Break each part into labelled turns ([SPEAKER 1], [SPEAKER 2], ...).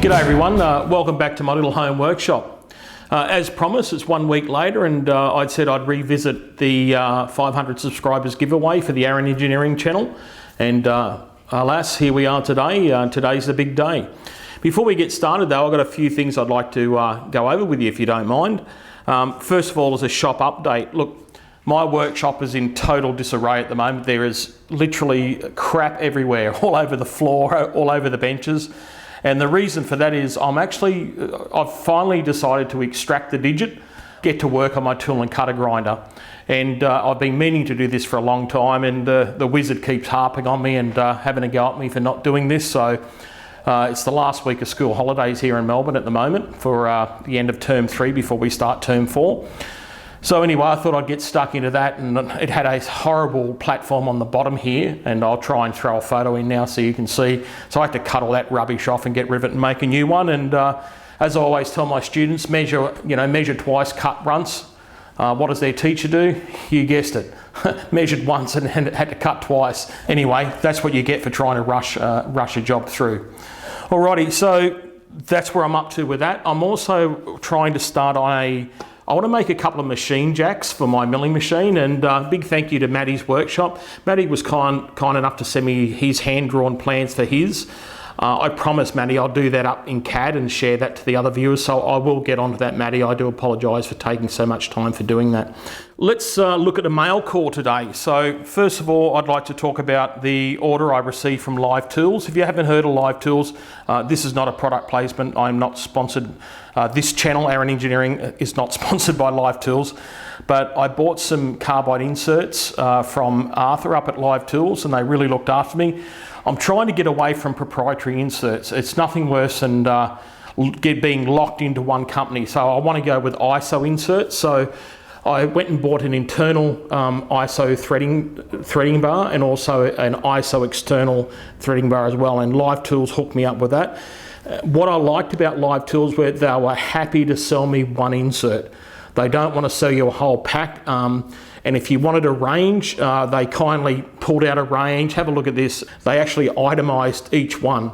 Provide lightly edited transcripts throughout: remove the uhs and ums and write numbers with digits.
[SPEAKER 1] G'day everyone, welcome back to my little home workshop. As promised, it's 1 week later and I'd said I'd revisit the 500 subscribers giveaway for the Aaron Engineering channel, and alas, here we are today. Today's the big day. Before we get started though, I've got a few things I'd like to go over with you if you don't mind. First of all, as a shop update, look, my workshop is in total disarray at the moment. There is literally crap everywhere, all over the floor, all over the benches. And the reason for that is I've finally decided to extract the digit, get to work on my tool and cutter grinder. And I've been meaning to do this for a long time, and the wizard keeps harping on me and having a go at me for not doing this. So it's the last week of school holidays here in Melbourne at the moment for the end of term 3 before we start term 4. So anyway, I thought I'd get stuck into that, and it had a horrible platform on the bottom here, and I'll try and throw a photo in now so you can see. So I had to cut all that rubbish off and get rid of it and make a new one. And as I always tell my students, measure twice, cut once. What does their teacher do? You guessed it. Measured once and had to cut twice. Anyway, that's what you get for trying to rush a job through. Alrighty, so that's where I'm up to with that. I'm also trying to start on I want to make a couple of machine jacks for my milling machine, and big thank you to Matty's workshop. Matty was kind enough to send me his hand-drawn plans for his. I promise, Matty, I'll do that up in CAD and share that to the other viewers, so I will get onto that, Matty. I do apologise for taking so much time for doing that. Let's look at a mail call today. So first of all, I'd like to talk about the order I received from Lathe Tools. If you haven't heard of Lathe Tools, this is not a product placement. I'm not sponsored. This channel, Aaron Engineering, is not sponsored by Lathe Tools, but I bought some carbide inserts from Arthur up at Lathe Tools, and they really looked after me. I'm trying to get away from proprietary inserts. It's nothing worse than being locked into one company. So I want to go with ISO inserts. So I went and bought an internal ISO threading bar and also an ISO external threading bar as well. And Lathe Tools hooked me up with that. What I liked about Lathe Tools was they were happy to sell me one insert. They don't want to sell you a whole pack. And if you wanted a range, they kindly pulled out a range. Have a look at this. They actually itemised each one.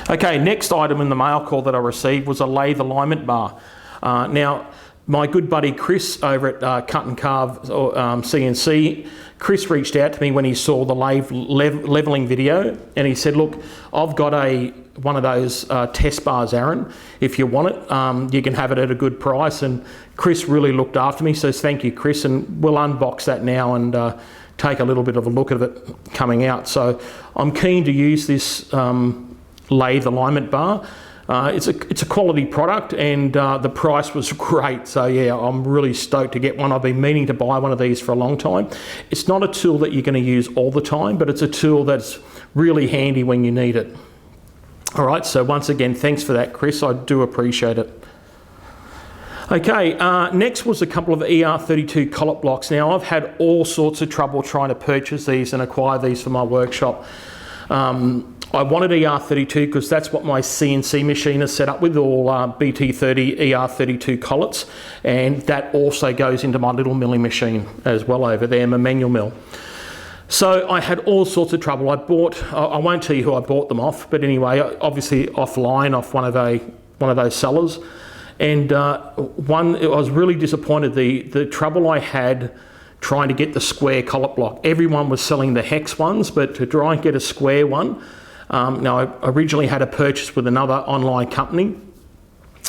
[SPEAKER 1] Okay, next item in the mail call that I received was a Lathe Alignment Bar. Now, my good buddy Chris over at Cut and Carve CNC, Chris reached out to me when he saw the lathe levelling video, and he said, look, I've got one of those test bars, Aaron. If you want it, you can have it at a good price. And Chris really looked after me, so thank you, Chris. And we'll unbox that now and take a little bit of a look at it coming out. So I'm keen to use this Lathe Alignment Bar. It's a quality product, and the price was great. So yeah, I'm really stoked to get one. I've been meaning to buy one of these for a long time. It's not a tool that you're going to use all the time, but it's a tool that's really handy when you need it. All right, so once again, thanks for that, Chris. I do appreciate it. Okay, next was a couple of ER32 collet blocks. Now, I've had all sorts of trouble trying to purchase these and acquire these for my workshop. I wanted ER32 because that's what my CNC machine is set up with, all BT30 ER32 collets, and that also goes into my little milling machine as well over there, my manual mill. So I had all sorts of trouble. I won't tell you who I bought them off, but anyway, obviously offline, off one of those sellers. And I was really disappointed. The trouble I had trying to get the square collet block. Everyone was selling the hex ones, but to try and get a square one, now I originally had a purchase with another online company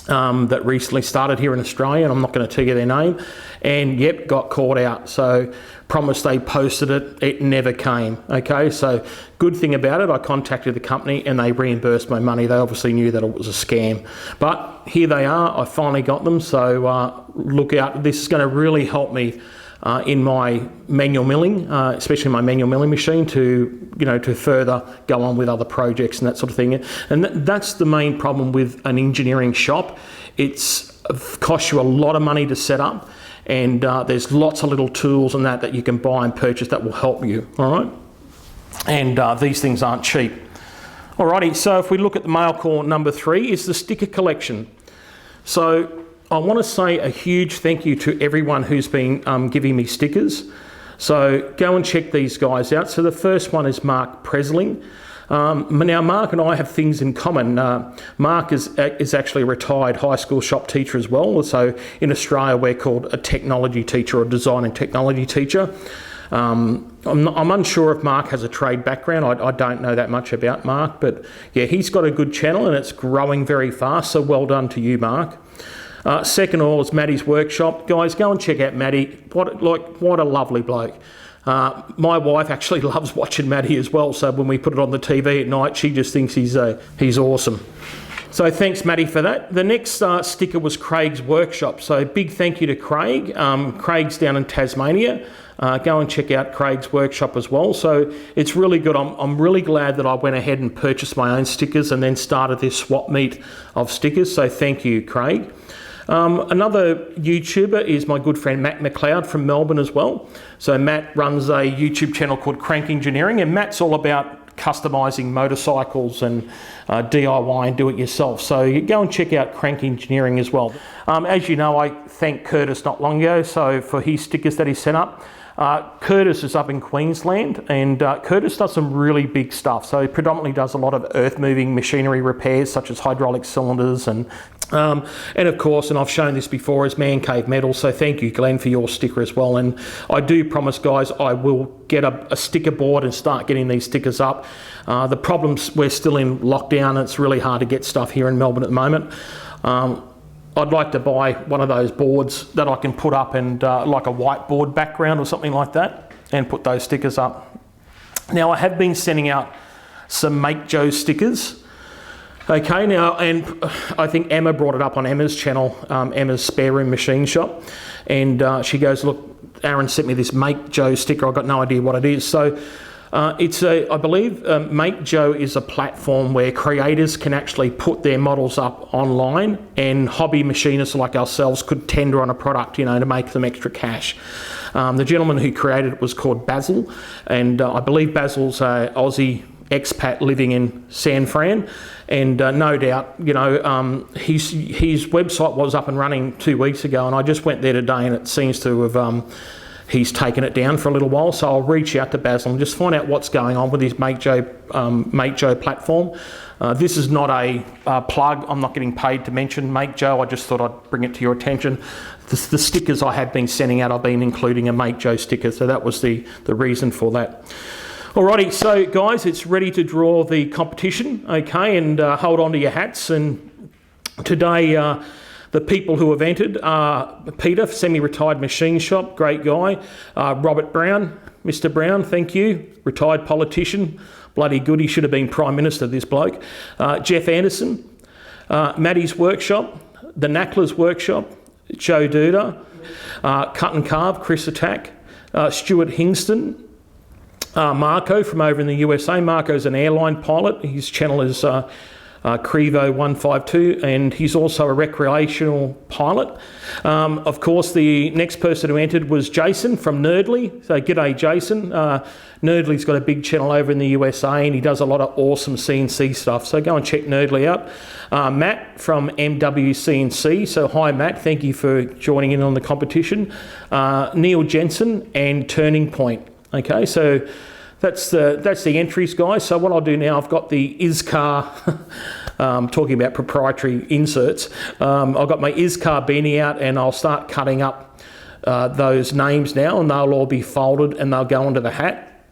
[SPEAKER 1] that recently started here in Australia, and I'm not going to tell you their name, and yep, got caught out. So promised they posted it, it never came. Okay, so good thing about it, I contacted the company and they reimbursed my money. They obviously knew that it was a scam, but here they are. I finally got them, so look out. This is going to really help me in my manual milling, especially my manual milling machine, to further go on with other projects and that sort of thing. And that's the main problem with an engineering shop. It costs you a lot of money to set up, and there's lots of little tools and that you can buy and purchase that will help you. All right, and these things aren't cheap. Alrighty, so if we look at the mail call number 3 is the sticker collection. So I want to say a huge thank you to everyone who's been giving me stickers. So go and check these guys out. So the first one is Mark Presling. Now, Mark and I have things in common. Mark is actually a retired high school shop teacher as well. So in Australia, we're called a technology teacher or design and technology teacher. I'm unsure if Mark has a trade background. I don't know that much about Mark, but yeah, he's got a good channel and it's growing very fast. So well done to you, Mark. Second of all is Matty's workshop. Guys, go and check out Matty. What a lovely bloke. My wife actually loves watching Matty as well, so when we put it on the TV at night, she just thinks he's awesome. So thanks, Matty, for that. The next sticker was Craig's workshop. So big thank you to Craig. Craig's down in Tasmania. Go and check out Craig's workshop as well. So it's really good. I'm really glad that I went ahead and purchased my own stickers and then started this swap meet of stickers. So thank you, Craig. Another YouTuber is my good friend Matt McLeod from Melbourne as well. So Matt runs a YouTube channel called Krank Engineering, and Matt's all about customising motorcycles and DIY and do it yourself. So you go and check out Krank Engineering as well. As you know, I thanked Curtis not long ago for his stickers that he sent up. Curtis is up in Queensland, and Curtis does some really big stuff. So he predominantly does a lot of earth moving machinery repairs such as hydraulic cylinders and of course, and I've shown this before, is Man Cave Metal. So thank you, Glenn, for your sticker as well. And I do promise, guys, I will get a sticker board and start getting these stickers up. The problem's we're still in lockdown. It's really hard to get stuff here in Melbourne at the moment. I'd like to buy one of those boards that I can put up and like a whiteboard background or something like that and put those stickers up. Now, I have been sending out some Make Joe stickers. Okay, now, and I think Emma brought it up on Emma's channel, Emma's Spare Room Machine Shop, and she goes, look, Aaron sent me this Make Joe sticker. I've got no idea what it is. So I believe Make Joe is a platform where creators can actually put their models up online, and hobby machinists like ourselves could tender on a product, you know, to make them extra cash. The gentleman who created it was called Basil, and I believe Basil's an Aussie expat living in San Fran, and no doubt, you know, his website was up and running 2 weeks ago, and I just went there today, and it seems to have he's taken it down for a little while. So I'll reach out to Basil and just find out what's going on with his Make Joe platform. This is not a plug. I'm not getting paid to mention Make Joe. I just thought I'd bring it to your attention. The stickers I have been sending out, I've been including a Make Joe sticker, so that was the reason for that. Alrighty, so guys, it's ready to draw the competition, okay, and hold on to your hats. And today, the people who have entered are Peter, semi-retired machine shop, great guy. Robert Brown, Mr. Brown, thank you, retired politician, bloody good, he should have been Prime Minister, this bloke. Jeff Anderson, Matty's workshop, the Knackler's workshop, Joe Duda, Cut and Carve, Chris Attack, Stuart Hingston, Marco from over in the USA. Marco's an airline pilot. His channel is Crevo152, and he's also a recreational pilot. Of course, the next person who entered was Jason from Nerdly. So g'day, Jason. Nerdly's got a big channel over in the USA, and he does a lot of awesome CNC stuff. So go and check Nerdly out. Matt from MWCNC. So hi, Matt. Thank you for joining in on the competition. Neil Jensen and Turning Point. Okay, so that's the entries, guys. So what I'll do now, I've got the ISCAR, talking about proprietary inserts. I've got my ISCAR beanie out, and I'll start cutting up those names now, and they'll all be folded and they'll go onto the hat.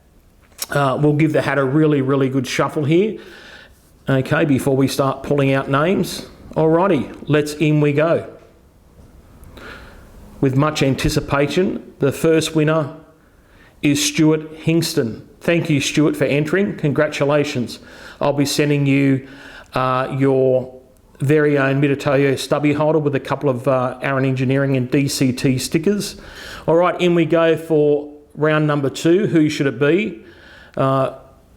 [SPEAKER 1] We'll give the hat a really, really good shuffle here, okay, before we start pulling out names. Alrighty, in we go. With much anticipation, the first winner is Stuart Hingston. Thank you, Stuart, for entering. Congratulations. I'll be sending you your very own Mitutoyo stubby holder with a couple of Aaron Engineering and DCT stickers. All right, in we go for round number 2. Who should it be?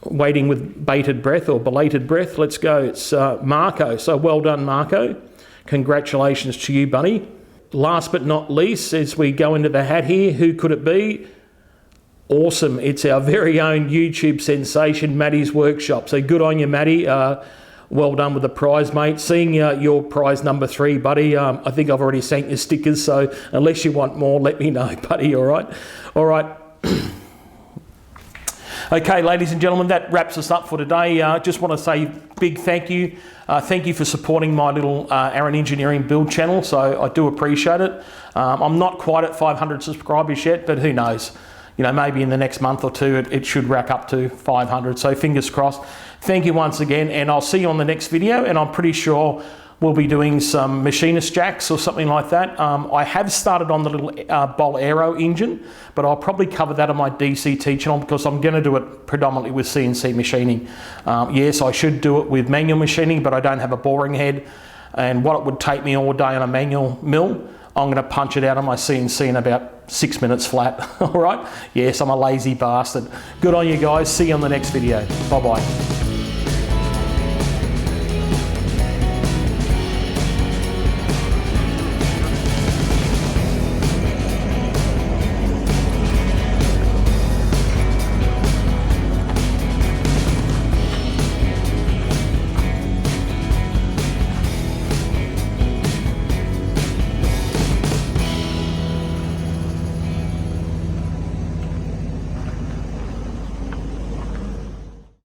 [SPEAKER 1] Waiting with bated breath or belated breath. Let's go. It's Marco. So well done, Marco. Congratulations to you, buddy. Last but not least, as we go into the hat here, who could it be? Awesome. It's our very own YouTube sensation, Matty's Workshop. So good on you, Matty. Well done with the prize, mate. Seeing your prize number 3, buddy, I think I've already sent you stickers, so unless you want more, let me know, buddy, all right? All right. Okay, ladies and gentlemen, that wraps us up for today. Just want to say big thank you. Thank you for supporting my little Aaron Engineering build channel, so I do appreciate it. I'm not quite at 500 subscribers yet, but who knows? You know, maybe in the next month or two, it should rack up to 500, so fingers crossed. Thank you once again, and I'll see you on the next video, and I'm pretty sure we'll be doing some machinist jacks or something like that. I have started on the little Bol Aero engine, but I'll probably cover that on my DCT channel because I'm going to do it predominantly with CNC machining. Yes, I should do it with manual machining, but I don't have a boring head, and what it would take me all day on a manual mill, I'm going to punch it out on my CNC in about 6 minutes flat. All right? Yes, I'm a lazy bastard. Good on you guys. See you on the next video. Bye-bye.